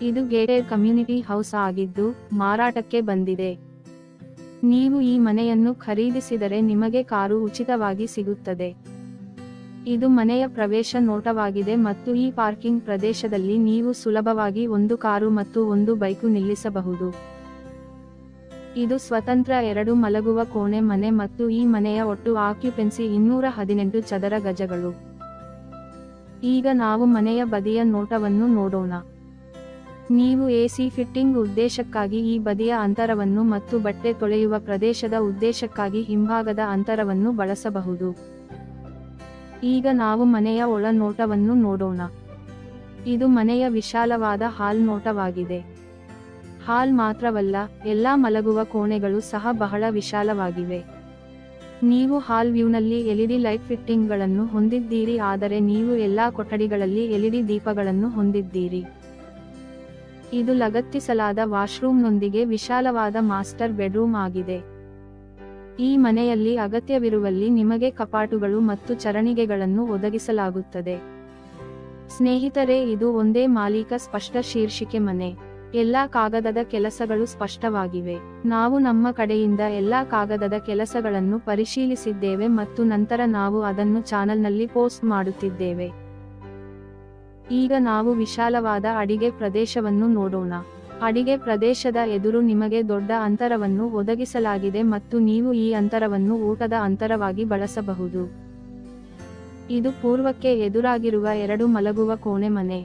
ಇದು gated community house ಆಗಿದ್ದು ಮಾರಾಟಕ್ಕೆ ಬಂದಿದೆ. ನೀವು ಈ ಮನೆಯನ್ನು ಖರೀದಿಸಿದರೆ ನಿಮಗೆ ಕಾರು ಉಚಿತವಾಗಿ ಸಿಗುತ್ತದೆ. ಇದು ಮನೆಯ ಪ್ರವೇಶ ನೋಟವಾಗಿದೆ ಮತ್ತು ಈ ಪಾರ್ಕಿಂಗ್ ಪ್ರದೇಶದಲ್ಲಿ ನೀವು ಸುಲಭವಾಗಿ ಒಂದು ಕಾರು ಮತ್ತು ಒಂದು ಬೈಕು ನಿಲ್ಲಿಸಬಹುದು. ಇದು ಸ್ವತಂತ್ರ 2 ಮಲಗುವ ಕೋಣೆ ಮನೆ ಮತ್ತು ಈ ಮನೆಯ ಒಟ್ಟು ಆಕ್ಯುಪೆನ್ಸಿ 218 ಚದರ ಗಜಗಳು. ಈಗ ನಾವು ಮನೆಯ ಬದಿಯ ನೋಟವನ್ನು ನೋಡೋಣ. ನೀವು ಎಸಿ ಫಿಟ್ಟಿಂಗ್ ಉದ್ದೇಶಕ್ಕಾಗಿ ಈ ಬದಿಯ ಅಂತರವನ್ನು ಮತ್ತು ಬಟ್ಟೆ ತೊಳೆಯುವ ಪ್ರದೇಶದ ಉದ್ದೇಶಕ್ಕಾಗಿ ಹಿಂಭಾಗದ ಅಂತರವನ್ನು ಬಳಸಬಹುದು. ಈಗ ನಾವು ಮನೆಯ ಒಳ ನೋಟವನ್ನು ನೋಡೋಣ. ಇದು ಮನೆಯ ವಿಶಾಲವಾದ ಹಾಲ್ ನೋಟವಾಗಿದೆ. ಹಾಲ್ ಮಾತ್ರವಲ್ಲ, ಎಲ್ಲಾ ಮಲಗುವ ಕೋಣೆಗಳು ಸಹ ಬಹಳ ವಿಶಾಲವಾಗಿವೆ. ನೀವು ಹಾಲ್ ವ್ಯೂನಲ್ಲಿ ಎಲ್ಇಡಿ ಲೈಟ್ ಫಿಟ್ಟಿಂಗ್ಗಳನ್ನು ಹೊಂದಿದ್ದೀರಿ, ಆದರೆ ನೀವು ಎಲ್ಲಾ ಕೊಠಡಿಗಳಲ್ಲಿ ಎಲ್ಇಡಿ ದೀಪಗಳನ್ನು ಹೊಂದಿದ್ದೀರಿ. ಇದು ಲಗತ್ತಿಸಲಾದ ವಾಶ್ರೂಮ್ನೊಂದಿಗೆ ವಿಶಾಲವಾದ ಮಾಸ್ಟರ್ ಬೆಡ್ರೂಮ್ ಆಗಿದೆ. ಈ ಮನೆಯಲ್ಲಿ ಅಗತ್ಯವಿರುವಲ್ಲಿ ನಿಮಗೆ ಕಪಾಟುಗಳು ಮತ್ತು ಚರಣಿಗೆಗಳನ್ನು ಒದಗಿಸಲಾಗುತ್ತದೆ. ಸ್ನೇಹಿತರೆ, ಇದು ಒಂದೇ ಮಾಲೀಕ ಸ್ಪಷ್ಟ ಶೀರ್ಷಿಕೆ ಮನೆ. ಎಲ್ಲಾ ಕಾಗದದ ಕೆಲಸಗಳು ಸ್ಪಷ್ಟವಾಗಿವೆ. ನಾವು ನಮ್ಮ ಕಡೆಯಿಂದ ಎಲ್ಲಾ ಕಾಗದದ ಕೆಲಸಗಳನ್ನು ಪರಿಶೀಲಿಸಿದ್ದೇವೆ ಮತ್ತು ನಂತರ ನಾವು ಅದನ್ನು ಚಾನೆಲ್ನಲ್ಲಿ ಪೋಸ್ಟ್ ಮಾಡುತ್ತಿದ್ದೇವೆ. ಈಗ ನಾವು ವಿಶಾಲವಾದ ಅಡಿಗೆ ಪ್ರದೇಶವನ್ನು ನೋಡೋಣ. ಅಡಿಗೆ ಪ್ರದೇಶದ ಎದುರು ನಿಮಗೆ ದೊಡ್ಡ ಅಂತರವನ್ನು ಒದಗಿಸಲಾಗಿದೆ ಮತ್ತು ನೀವು ಈ ಅಂತರವನ್ನು ಊಟದ ಅಂತರವಾಗಿ ಬಳಸಬಹುದು. ಇದು ಪೂರ್ವಕ್ಕೆ ಎದುರಾಗಿರುವ 2 ಮಲಗುವ ಕೋಣೆ ಮನೆ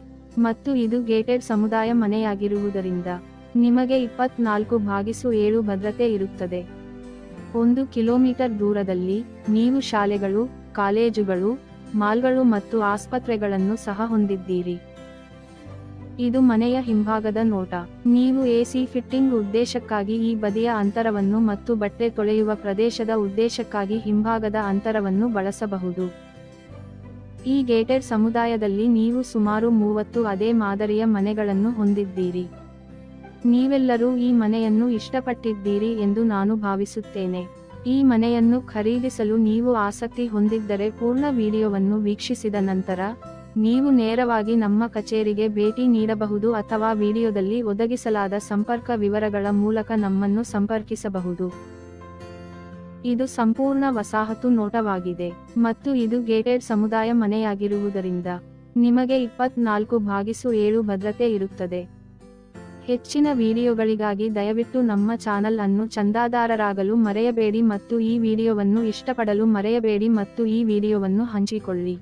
ಮತ್ತು ಇದು ಗೇಟೆಡ್ ಸಮುದಾಯ ಮನೆಯಾಗಿರುವುದರಿಂದ ನಿಮಗೆ 24/7 ಭದ್ರತೆ ಇರುತ್ತದೆ. 1 ಕಿಲೋಮೀಟರ್ ದೂರದಲ್ಲಿ ನೀವು ಶಾಲೆಗಳು, ಕಾಲೇಜುಗಳು, ಮಾಲ್ಗಳು ಮತ್ತು ಆಸ್ಪತ್ರೆಗಳನ್ನು ಸಹ ಹೊಂದಿದ್ದೀರಿ. ಇದು ಮನೆಯ ಹಿಂಭಾಗದ ನೋಟ. ನೀವು ಎಸಿ ಫಿಟ್ಟಿಂಗ್ ಉದ್ದೇಶಕ್ಕಾಗಿ ಈ ಬದಿಯ ಅಂತರವನ್ನು ಮತ್ತು ಬಟ್ಟೆ ತೊಳೆಯುವ ಪ್ರದೇಶದ ಉದ್ದೇಶಕ್ಕಾಗಿ ಹಿಂಭಾಗದ ಅಂತರವನ್ನು ಬಳಸಬಹುದು. ಈ ಗೇಟೆಡ್ ಸಮುದಾಯದಲ್ಲಿ ನೀವು ಸುಮಾರು 30 ಅದೇ ಮಾದರಿಯ ಮನೆಗಳನ್ನು ಹೊಂದಿದ್ದೀರಿ. ನೀವೆಲ್ಲರೂ ಈ ಮನೆಯನ್ನು ಇಷ್ಟಪಟ್ಟಿದ್ದೀರಿ ಎಂದು ನಾನು ಭಾವಿಸುತ್ತೇನೆ. ಈ ಮನೆಯನ್ನು ಖರೀದಿಸಲು ನೀವು ಆಸಕ್ತಿ ಹೊಂದಿದ್ದರೆ ಪೂರ್ಣ ವಿಡಿಯೋವನ್ನು ವೀಕ್ಷಿಸಿದ ನಂತರ ನೀವು ನೇರವಾಗಿ ನಮ್ಮ ಕಚೇರಿಗೆ ಭೇಟಿ ನೀಡಬಹುದು ಅಥವಾ ವಿಡಿಯೋದಲ್ಲಿ ಒದಗಿಸಲಾದ ಸಂಪರ್ಕ ವಿವರಗಳ ಮೂಲಕ ನಮ್ಮನ್ನು ಸಂಪರ್ಕಿಸಬಹುದು. ಇದು ಸಂಪೂರ್ಣ ವಸಾಹತು ನೋಟವಾಗಿದೆ ಮತ್ತು ಇದು ಗೇಟೆಡ್ ಸಮುದಾಯ ಮನೆಯಾಗಿರುವುದರಿಂದ ನಿಮಗೆ 24/7 ಭದ್ರತೆ ಇರುತ್ತದೆ. ಹೆಚ್ಚಿನ ವಿಡಿಯೋಗಳಿಗಾಗಿ ದಯವಿಟ್ಟು ನಮ್ಮ ಚಾನಲ್ ಅನ್ನು ಚಂದಾದಾರರಾಗಲು ಮರೆಯಬೇಡಿ ಮತ್ತು ಈ ವಿಡಿಯೋವನ್ನು ಇಷ್ಟಪಡಲು ಮರೆಯಬೇಡಿ ಮತ್ತು ಈ ವಿಡಿಯೋವನ್ನು ಹಂಚಿಕೊಳ್ಳಿ.